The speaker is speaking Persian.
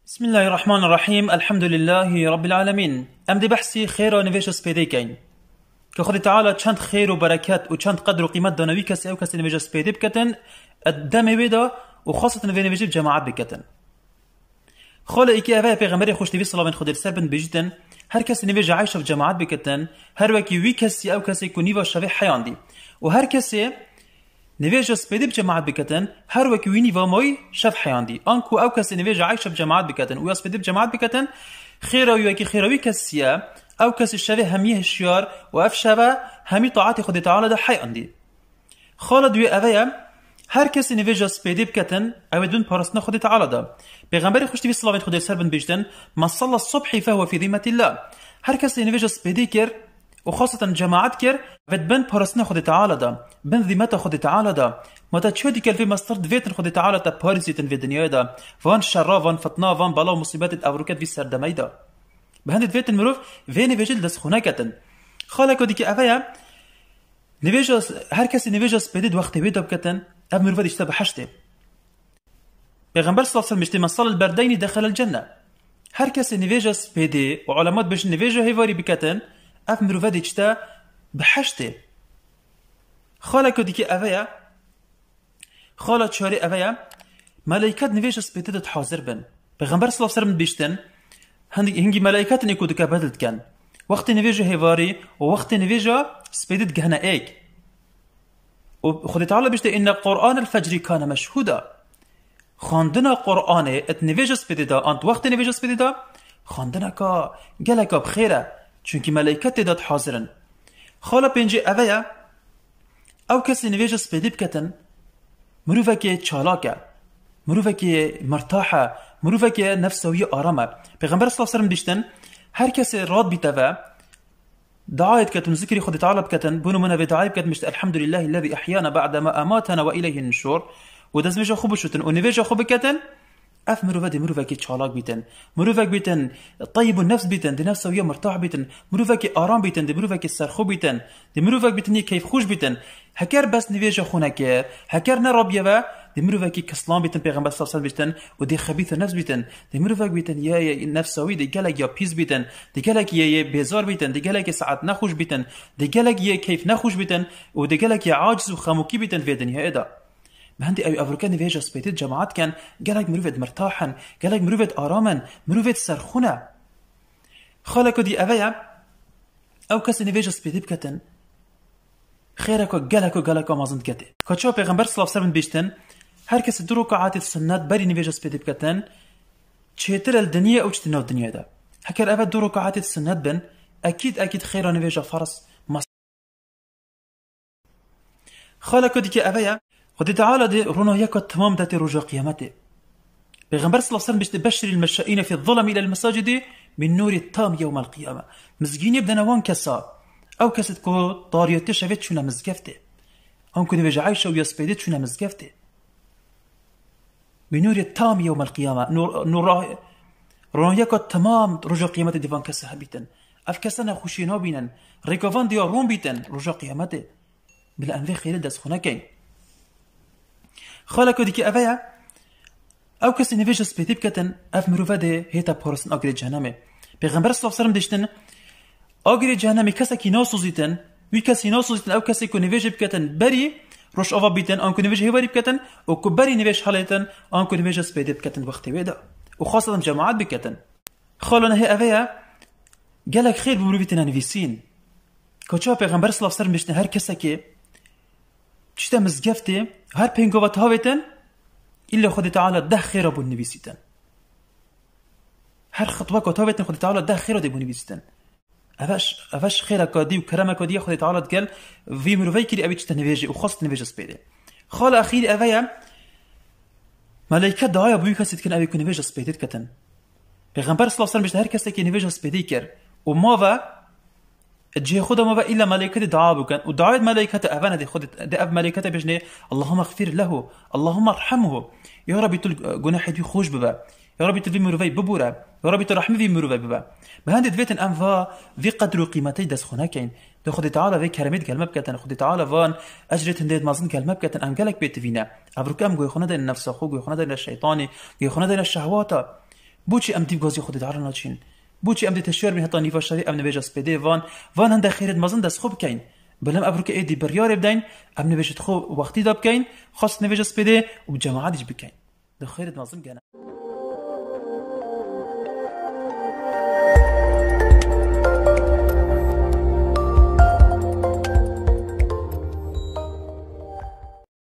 بسم الله الرحمن الرحيم. الحمد لله رب العالمين. ام دي بحثي خير و نویش سپیده کن که خود تعالی چند خیر و برکت و چند قدر و قیمت دانوی کسی او کسی نویش سپیده بکتن الدم ویدا و خاصة نویش جماعت بکتن. خاله ایکی اوه پیغمبر خوش نوی صلی الله علیه و سلم بجدن هر کسی نویش عایش و جماعت بکتن هر وکی وی کسی او کسی کو نیوا شوی حیان دی و هر کسی نویج سپیده بجماعت بکتن هر وکی وینی و مای شف حیاندی آنکو او کسی نویج عایش بجماعت بکتن و یا سپیده بجماعت بکتن خیره و یکی خیروی کسیه او کسی شوه همیه هشیار و اف شوه همی طاعت خود تعالی ده حیاندی. خالد وی اوه هر کسی نویج سپیده بکتن او دون پرستن خود تعالی ده. پیغمبر خوش نوی صلی الله علیه و سلم بجدن ما صلى الصبح فهو في ذمة الله. هر کسی نویج سپیده کر وخاصة جماعت كر بن پرستن خود تعالی دا بن ذمت خود تعالی دا متا چودی کل في مستر دویتن خود تعالی تا پارسیتن في دنیا دا وان شرا وان فتنا وان بلا و مصیبت اوروکت في سردمی دا بهند دویتن مروف وین ویجل دست خونه کتن خالکو دی که اویا نویجاس هر کسی نویجاس بدید وقت ویدا بکتن اب مروف دیشتا بحشته. پیغمبر صلی الله علیه و سلم مشتی مصال البردین دخل الجنه. هر کسی نویجاس بدی و علامات بش نویجا هیواری بکتن اف مروفه دیچتا بحشته. خاله کدی که اویا خاله چاری اویا ملائکت نویش سپیده حاضر بن. پیغمبر صلی الله علیه و سلم بیشتن هنگی ملائکت نیکود که بدل کن وقت نویج هیواری و وقت نویج سپیده گهنه ایک و خود تعالی بیشته این قرآن الفجر کان مشهودا خواندن قرآن ات نویج سپیده دا انت وقت نویج سپیده دا خواندن که گلک بخیره چونکی ملائکت داد حاضرن. خاله پنجی اویا او کسی نویج سپیده بکتن مروفه که چالاکه مروفه که مرتاحه مروفه که نفسوی آرامه. پیغمبر صلی الله علیه و سلم بیشتن هر کسی راد بیتوه دعایت کتن ذکری خود تعالی بکتن بونو منو دعایت بکتن مشت الحمدلله الذي احیانا بعد ما اماتنا و الیه النشور و دزمجا خوب شدن و نویجا خوب بکتن اف مروفه دی مروفه که چالاک بیتن مروفه بیتن طیب النفس بیتن دی نفس ویا مرتاح بیتن مروفه که آرام بیتن دی مروفه که سرخو بیتن دی مروفه بیتن دی کیف خوش بیتن هکر بس نویجا خونه کر هکر نرابیه دی مروفه که کسلام بیتن پیغمبر صلی الله علیه و بیتن و دی خبیث نفس بیتن دی مروفه بیتن یا نفسوی دی گلک یا پیس بیتن دی گلک یا بیزار بیتن دی گلک ساعت نخوش بیتن دی گلک یا کیف نخوش بیتن و دی گلک یا عاجز و خموکی بیتن في دنیا ادا. بهندی او افریقا نویجا سپیده جماعت کن گلک مروفت مرتاحن گلک مروفت آرامن مروفت سرخونه. خاله کدی اویا او کسی نویجا سپیده بکتن خیره که گلک مازند کته کچا پیغمبر صلی الله علیه و سلم بیشتن هر کسی دو رکعات سنت بری نویجا سپیده بکتن چهتر الدنیا او چتناو دنیا دا هکر اوه دو رکعات سنت بن اکید خیره نویجا فرس خاله کدی که اویا خود تعالی دی رونو یک تمام دات رجا قیامته. پیغمبر صلی الله علیه و سلم بیشتر بشر المشائین فی الظلم الى المساجد من نور التام یوم القیامه. مزگینی بدن وان کسا او کست کو طاریت شوید چونه مزگفته آن کنی وجه عایشه و یسپیده چونه مزگفته من نور التام یوم القیامه نور رونو یک تمام رجا قیامت دیوان کسا هبیتن اف کسا نخوشینا بینن ریکوان دیا رون بیتن رجا قیامته بلا انوی خیلی دست خونه کن. خاله کدی که اویا او کسی نویج سپیده بکتن اف مروفه ده هیتا پارسن آگری جهنمه. پیغمبر صلی الله علیه و سلم داشتن آگری جهنمی کسی که ناسوزیتن وی کسی ناسوزیتن او کسی که نویج بکتن بری روش آوا بیتن آن که نویج هیواری بکتن و که بری نویج حالیتن آن که نویج سپیده بکتن وقتی ویدا و خاصتا جماعت بکتن. خاله نه اویا گلک خیر بمروفیتن نویسین کچا پیغمبر صلی الله علیه و سلم داشتن هر کسی که چیتا مزگفته هر پنگوات هاویتن إلا خود تعالى ده خير بون نبيسيتن هر خطوة كتابتن خود تعالى ده خير دي بون نبيسيتن أفاش خيرك دي وكرمك دي خود تعالى تقال في مروفي كري أبيتش تنبيجي وخاصة نبيجي سبيدي. خال أخير أفايا ملايكة دعايا بوي كسي تكن أبي كون نبيجي سبيدي كتن. پیغمبر صلى الله عليه وسلم بيشت هر كسي كي نبيجي سبيدي كر وماذا جه خدا ما إلا ملائكة دعاء بكن ودعاء ملائكة أبانا دي خد دي أب ملائكة بيجني اللهم اغفر له اللهم ارحمه يا ربي تل جناح دي خوش ببا يا ربي تل في مروي ببورا يا ربي ترحمي في مروي ببا بهندت فيتن أنفا في قدر قيمتي دس خناكين ده خد تعالى في كرامات كلمة بكتن خد تعالى فان أجرت هنديت مازن كلمة بكتن أم جالك بيت فينا أبركام جوي خنا ده النفس خو جوي خنا ده الشيطاني جوي خنا ده الشهوات بوچی ام دیو گازی خود دارن ناچین بوچی ام دی تشویر می هتا نیفا شری ام نویج سپیدی وان هنده خیرت مازن دست خوب کین بلم ابروک ایدی بریار بدین ام نویجت خو وقتی داب کین خاص نویج سپیدی و جماعتش بکین دو خیرت مازن گنا